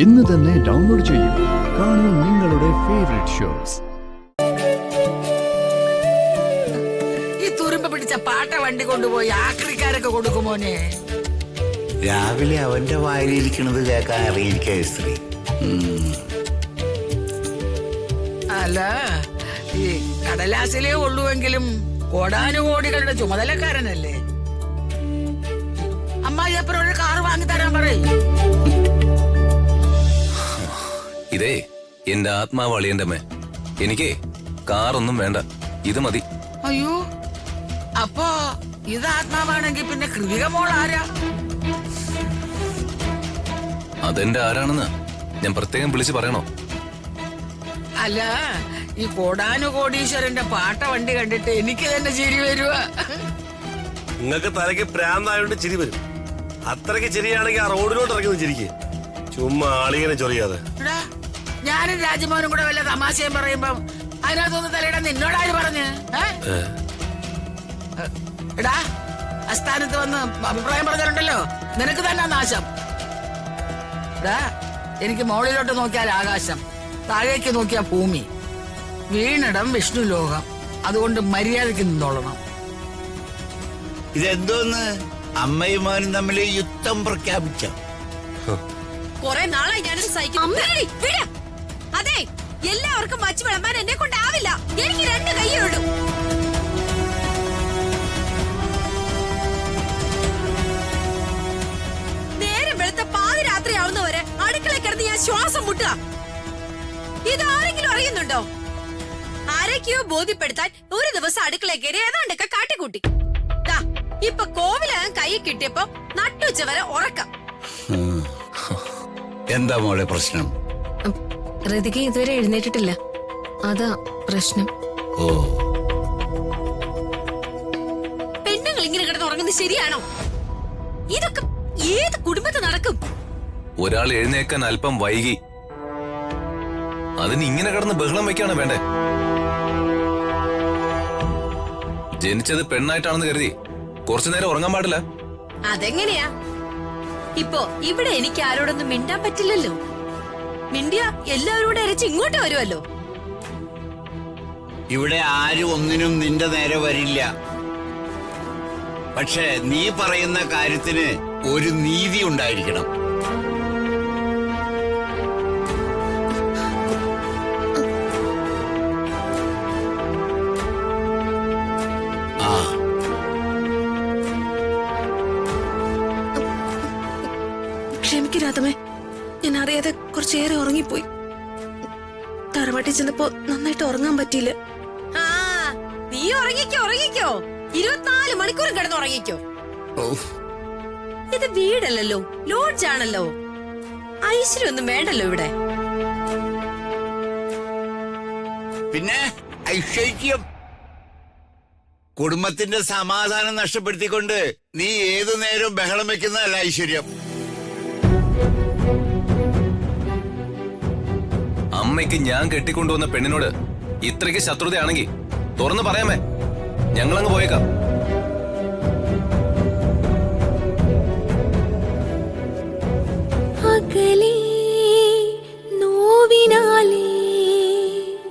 ഇന്ന് തന്നെ ഡൗൺലോഡ് ചെയ്യൂ. കാണൂ നിങ്ങളുടെ ഫേവറേറ്റ് ഷോസ്. ഈ തുരുമ്പ് പിടിച്ച പാട്ട വണ്ടി കൊണ്ടുപോയി ആക്രിക്കാരൊക്കെ കൊടുക്കുമോനെ. രാവിലെ അവന്റെ വായിലിരിക്കുന്നത് കേൾക്കാൻ അറിയിരിക്കുക സ്ത്രീ. അല്ല, ഈ കടലാസിലേ ഉള്ളുവെങ്കിലും കോടാനുകോടികളുടെ ചുമതലക്കാരനല്ലേ. അമ്മായി അപ്പുറം ഒരു കാർ വാങ്ങി തരാൻ പറയും. ഇതേ എന്റെ ആത്മാവ് അളിയന്റെ അമ്മ. എനിക്ക് കാറൊന്നും വേണ്ട, ഇത് മതി. അയ്യോ, അപ്പോ ഇത് ആത്മാവാണെങ്കിൽ പിന്നെ കൃതിക മോൾ ആരാ? അതെന്റെ ആരാണെന്ന് ഞാൻ പ്രത്യേകം വിളിച്ചു പറയണോ? അല്ല, ഈ കോടാനുകോടീശ്വരന്റെ പാട്ട വണ്ടി കണ്ടിട്ട് എനിക്ക് തന്നെ ചിരി വരുവാ. നിങ്ങൾക്ക് തലയ്ക്ക് പ്രാന്തായോണ്ട് ചിരി വരും. അത്രയ്ക്ക് ചിരിയാണെങ്കിൽ ആ റോഡിലോട്ട് ഇറങ്ങുന്ന ചിരിക്ക്. ചുമ്മാ ആളിങ്ങനെ ചൊറിയാതെ. ഞാനും രാജ്മോഹനും കൂടെ വല്ല തമാശയും പറയുമ്പോ അതിനകത്തൊന്ന് തലയിടാൻ നിന്നോടാര് പറഞ്ഞ്? എടാ, അസ്ഥാനത്ത് വന്ന് അഭിപ്രായം പറഞ്ഞിട്ടുണ്ടല്ലോ, നിനക്ക് തന്നെ നാശം. എനിക്ക് മോളിലോട്ട് നോക്കിയാൽ ആകാശം, താഴേക്ക് നോക്കിയാൽ ഭൂമി, വീണിടം വിഷ്ണു ലോകം. അതുകൊണ്ട് മര്യാദയ്ക്ക് നിന്നോളണം. ഇതെന്തോന്ന് അമ്മയും മോനും തമ്മിൽ യുദ്ധം പ്രഖ്യാപിച്ച? കുറെ നാളായി ഞാനിത് സഹിക്കുന്നു. അതെ, എല്ലാവർക്കും വച്ച് വിളമ്പാൻ എന്നെ കൊണ്ടാവില്ല. എനിക്ക് 2 കൈയേ ഉള്ളൂ. നേരം വെളുത്ത പാതിരാത്രി ആവുന്നവരെ അടുക്കള കിടന്ന് ഞാൻ ശ്വാസം മുട്ടുക. ഇതാരെങ്കിലും അറിയുന്നുണ്ടോ? ആരൊക്കെയോ ബോധ്യപ്പെടുത്താൻ ഒരു ദിവസം അടുക്കള കയറി ഏതാണ്ടൊക്കെ കാട്ടിക്കൂട്ടി. ഇപ്പൊ കോവിലകം കൈ കിട്ടിയപ്പോ നട്ടുച്ച വരെ ഉറക്കം. എന്താ മോളെ പ്രശ്നം? ഋതിക ഇതുവരെ എഴുന്നേറ്റിട്ടില്ല, അതാ പ്രശ്നം. ഓ, പെണ്ണുങ്ങൾ ഇങ്ങനെ കിടന്ന് ഉറങ്ങുന്നത് ശരിയാണോ? ഇതൊക്കെ ഏത് കുടുംബത്തിൽ നടക്കും? ഒരാൾ എഴുന്നേക്കാൻ അല്പം വൈകി, അതിന് ഇങ്ങനെ കിടന്ന് ബഹളം വയ്ക്കാണ് വേണ്ടേ? ജനിച്ചത് പെണ്ണായിട്ടാണെന്ന് കരുതി കുറച്ചു നേരം ഉറങ്ങാൻ പാടില്ല. അതെങ്ങനെയാ? ഇപ്പോ ഇവിടെ എനിക്ക് ആരോടൊന്നും മിണ്ടാൻ പറ്റില്ലല്ലോ. മിണ്ടിയ എല്ലാവരോടും അരച്ച് ഇങ്ങോട്ട് വരുമല്ലോ. ഇവിടെ ആരും ഒന്നിനും നിന്റെ നേരെ വരില്ല. പക്ഷെ നീ പറയുന്ന കാര്യത്തിന് ഒരു നീതി ഉണ്ടായിരിക്കണം. ക്ഷമിക്കരാതമേ, ഞാൻ അറിയാതെ കുറച്ചേറെ ഉറങ്ങിപ്പോയി. തറവാട്ടിൽ ചെന്നപ്പോ നന്നായിട്ട് ഉറങ്ങാൻ പറ്റിയില്ല. നീ ഉറങ്ങിക്കോ 24 മണിക്കൂറും കിടന്ന് ഉറങ്ങിക്കോ. ഇത് വീടല്ലല്ലോ, ലോഡ്ജാണല്ലോ. ഐശ്വര്യം ഒന്നും വേണ്ടല്ലോ ഇവിടെ. പിന്നെ ഐശ്വര്യം, കുടുംബത്തിന്റെ സമാധാനം നഷ്ടപ്പെടുത്തിക്കൊണ്ട് നീ ഏതു നേരവും ബഹളം വെക്കുന്നതല്ല ഐശ്വര്യം. അമ്മയ്ക്ക് ഞാൻ കെട്ടിക്കൊണ്ടുവന്ന പെണ്ണിനോട് ഇത്രയ്ക്ക് ശത്രുതയാണെങ്കിൽ തുറന്നു പറയാമേ, ഞങ്ങളങ്ങ് പോയേക്കാം. അകലേ